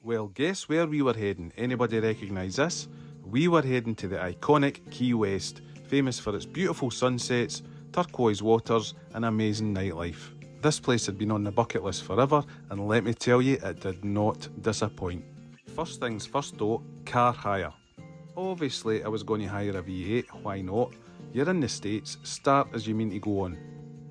Well, guess where we were heading? Anybody recognise this? We were heading to the iconic Key West, famous for its beautiful sunsets, turquoise waters and amazing nightlife. This place had been on the bucket list forever, and let me tell you, it did not disappoint. First things first though, car hire. Obviously I was going to hire a V8, why not? You're in the States, start as you mean to go on.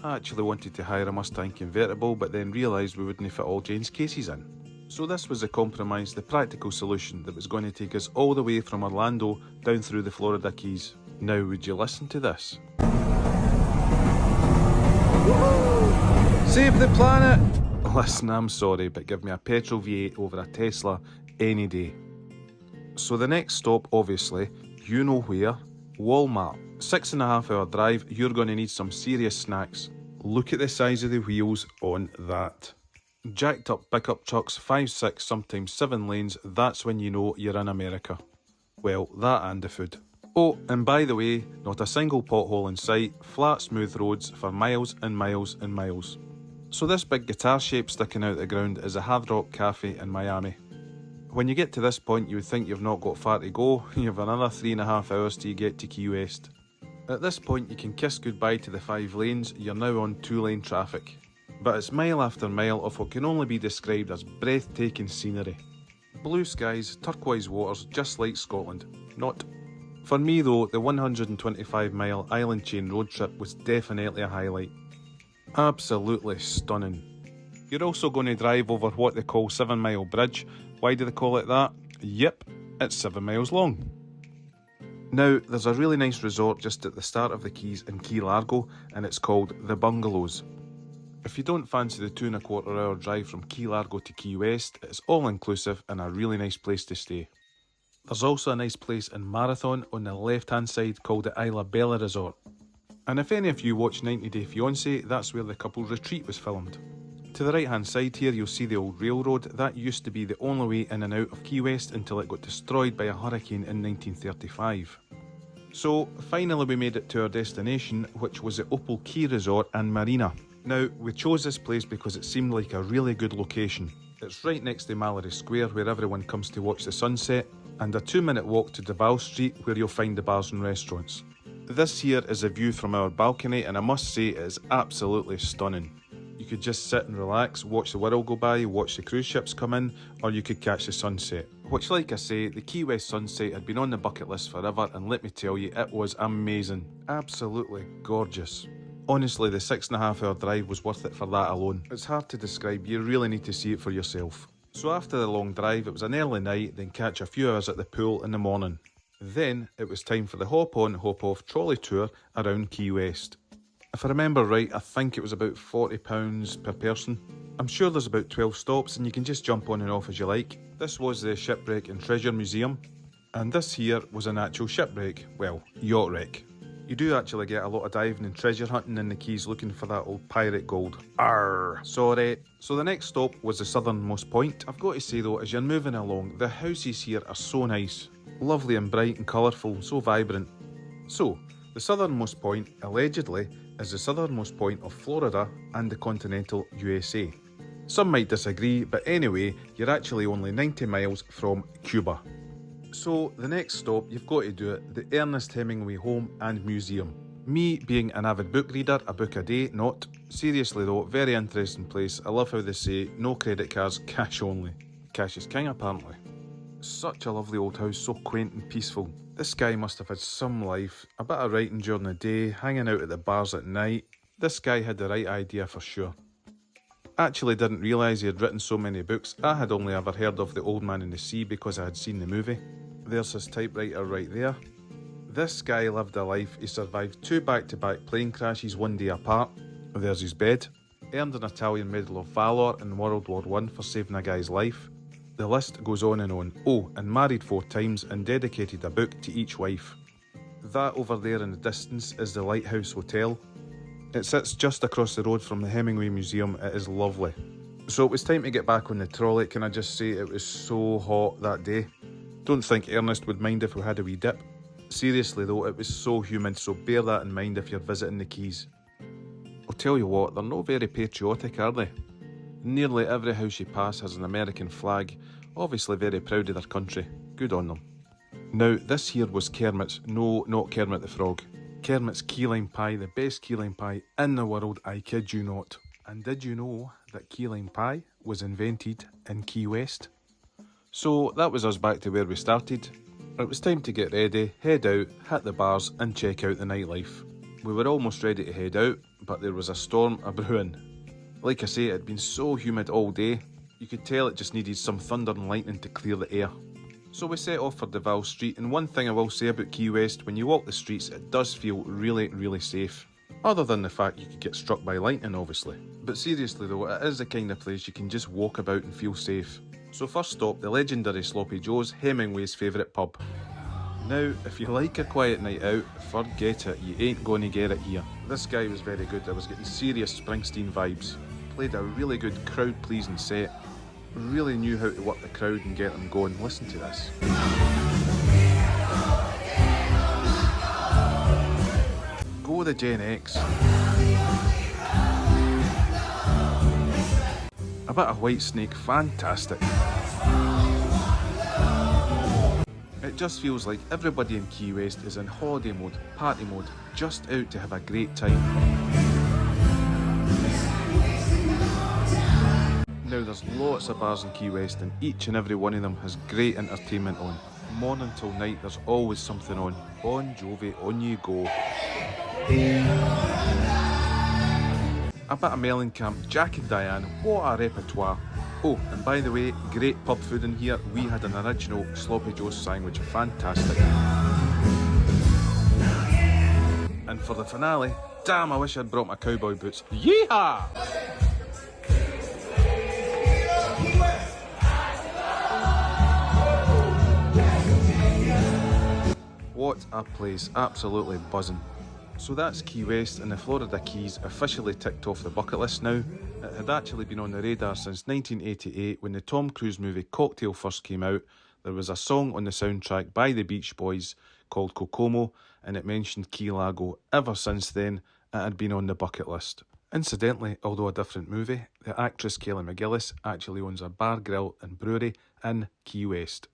I actually wanted to hire a Mustang convertible, but then realised we wouldn't fit all Jane's cases in. So this was the compromise, the practical solution that was going to take us all the way from Orlando down through the Florida Keys. Now would you listen to this? Save the planet! Listen, I'm sorry, but give me a petrol V8 over a Tesla any day. So the next stop, obviously, you know where, Walmart. 6.5 hour drive, you're going to need some serious snacks. Look at the size of the wheels on that. Jacked up pickup trucks, 5, 6, sometimes 7 lanes, that's when you know you're in America. Well, that and the food. Oh, and by the way, not a single pothole in sight, flat smooth roads for miles and miles and miles. So this big guitar shape sticking out the ground is a Hard Rock Cafe in Miami. When you get to this point you would think you've not got far to go, you've another 3.5 hours till you get to Key West. At this point you can kiss goodbye to the 5 lanes, you're now on 2-lane traffic. But it's mile after mile of what can only be described as breathtaking scenery. Blue skies, turquoise waters, just like Scotland. Not. For me though, the 125-mile island chain road trip was definitely a highlight. Absolutely stunning. You're also going to drive over what they call 7 Mile Bridge. Why do they call it that? Yep, it's 7 miles long. Now, there's a really nice resort just at the start of the Keys in Key Largo, and it's called The Bungalows. If you don't fancy the 2.25 hour drive from Key Largo to Key West, it's all inclusive and a really nice place to stay. There's also a nice place in Marathon on the left hand side called the Isla Bella Resort. And if any of you watch 90 Day Fiancé, that's where the couple's retreat was filmed. To the right hand side here you'll see the old railroad. That used to be the only way in and out of Key West until it got destroyed by a hurricane in 1935. So finally we made it to our destination, which was the Opal Key Resort and Marina. Now we chose this place because it seemed like a really good location. It's right next to Mallory Square where everyone comes to watch the sunset, and a 2-minute walk to Duval Street where you'll find the bars and restaurants. This here is a view from our balcony, and I must say it is absolutely stunning. You could just sit and relax, watch the world go by, watch the cruise ships come in, or you could catch the sunset. Which, like I say, the Key West sunset had been on the bucket list forever, and let me tell you, it was amazing. Absolutely gorgeous. Honestly, the 6.5 hour drive was worth it for that alone. It's hard to describe, you really need to see it for yourself. So after the long drive, it was an early night, then catch a few hours at the pool in the morning. Then it was time for the hop on, hop off trolley tour around Key West. If I remember right, I think it was about £40 per person. I'm sure there's about 12 stops and you can just jump on and off as you like. This was the Shipwreck and Treasure Museum. And this here was an actual shipwreck, well, yacht wreck. You do actually get a lot of diving and treasure hunting in the Keys looking for that old pirate gold. Arr, sorry. So the next stop was the southernmost point. I've got to say though, as you're moving along, the houses here are so nice. Lovely and bright and colourful, so vibrant. So, the southernmost point, allegedly, is the southernmost point of Florida and the continental USA. Some might disagree, but anyway, you're actually only 90 miles from Cuba. So, the next stop, you've got to do it, the Ernest Hemingway Home and Museum. Me being an avid book reader, a book a day, not. Seriously though, very interesting place. I love how they say, no credit cards, cash only. Cash is king apparently. Such a lovely old house, so quaint and peaceful. This guy must have had some life, a bit of writing during the day, hanging out at the bars at night. This guy had the right idea for sure. Actually didn't realise he had written so many books. I had only ever heard of The Old Man and the Sea because I had seen the movie. There's his typewriter right there. This guy lived a life. He survived 2 back-to-back plane crashes 1 day apart. There's his bed. Earned an Italian Medal of Valour in World War I for saving a guy's life. The list goes on and on. Oh, and married 4 times and dedicated a book to each wife. That over there in the distance is the Lighthouse Hotel. It sits just across the road from the Hemingway Museum. It is lovely. So it was time to get back on the trolley. Can I just say it was so hot that day. Don't think Ernest would mind if we had a wee dip. Seriously though, it was so humid, so bear that in mind if you're visiting the Keys. I'll tell you what, they're not very patriotic, are they? Nearly every house you pass has an American flag, Obviously very proud of their country. Good on them. Now, this here was Kermit's, no, not Kermit the Frog. Kermit's key lime pie, the best key lime pie in the world, I kid you not. And did you know that key lime pie was invented in Key West? So that was us back to where we started. It was time to get ready, head out, hit the bars and check out the nightlife. We were almost ready to head out, but there was a storm a-brewing. Like I say, it had been so humid all day, you could tell it just needed some thunder and lightning to clear the air. So we set off for Duval Street, and one thing I will say about Key West, when you walk the streets it does feel really, really safe. Other than the fact you could get struck by lightning obviously. But seriously though, it is the kind of place you can just walk about and feel safe. So first stop, the legendary Sloppy Joe's, Hemingway's favourite pub. Now, if you like a quiet night out, forget it, you ain't gonna get it here. This guy was very good, I was getting serious Springsteen vibes. Played a really good crowd pleasing set. Really knew how to work the crowd and get them going. Listen to this. Go the Gen X. A bit of Whitesnake, fantastic. It just feels like everybody in Key West is in holiday mode, party mode, just out to have a great time. Now there's lots of bars in Key West and each and every one of them has great entertainment on. Morning till night there's always something on. Bon Jovi, on you go. A bit of Mellencamp, Jack and Diane, what a repertoire. Oh, and by the way, great pub food in here. We had an original Sloppy Joe's sandwich, fantastic. And for the finale, damn I wish I'd brought my cowboy boots. Yeehaw! What a place, absolutely buzzing. So that's Key West, and the Florida Keys officially ticked off the bucket list now. It had actually been on the radar since 1988 when the Tom Cruise movie Cocktail first came out. There was a song on the soundtrack by the Beach Boys called Kokomo, and it mentioned Key Largo. Ever since then, it had been on the bucket list. Incidentally, although a different movie, the actress Kelly McGillis actually owns a bar, grill and brewery in Key West.